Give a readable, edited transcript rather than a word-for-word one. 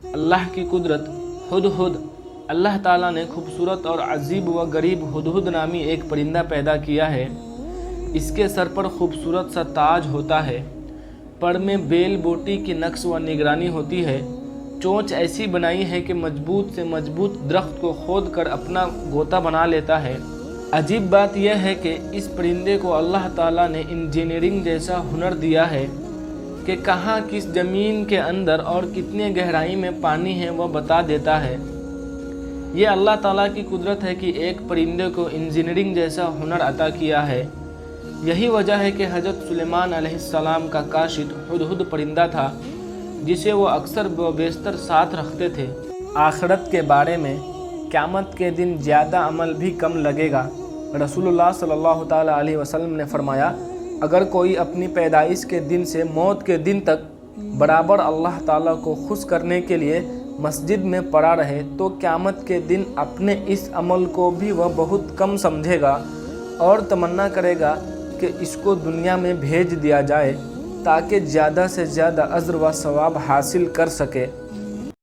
اللہ کی قدرت ہدہد، اللہ تعالیٰ نے خوبصورت اور عجیب و غریب ہدہد نامی ایک پرندہ پیدا کیا ہے۔ اس کے سر پر خوبصورت سا تاج ہوتا ہے، پر میں بیل بوٹی کی نقش و نگرانی ہوتی ہے، چونچ ایسی بنائی ہے کہ مضبوط سے مضبوط درخت کو کھود کر اپنا غوطہ بنا لیتا ہے۔ عجیب بات یہ ہے کہ اس پرندے کو اللہ تعالیٰ نے انجینئرنگ جیسا ہنر دیا ہے کہ کہاں کس زمین کے اندر اور کتنے گہرائی میں پانی ہے وہ بتا دیتا ہے۔ یہ اللہ تعالیٰ کی قدرت ہے کہ ایک پرندے کو انجینئرنگ جیسا ہنر عطا کیا ہے۔ یہی وجہ ہے کہ حضرت سلیمان علیہ السلام کا کاشت ہدہد پرندہ تھا، جسے وہ اکثر و بیشتر ساتھ رکھتے تھے۔ آخرت کے بارے میں قیامت کے دن زیادہ عمل بھی کم لگے گا۔ رسول اللہ صلی اللہ تعالیٰ علیہ وسلم نے فرمایا، اگر کوئی اپنی پیدائش کے دن سے موت کے دن تک برابر اللہ تعالیٰ کو خوش کرنے کے لیے مسجد میں پڑا رہے تو قیامت کے دن اپنے اس عمل کو بھی وہ بہت کم سمجھے گا اور تمنا کرے گا کہ اس کو دنیا میں بھیج دیا جائے تاکہ زیادہ سے زیادہ اجر و ثواب حاصل کر سکے۔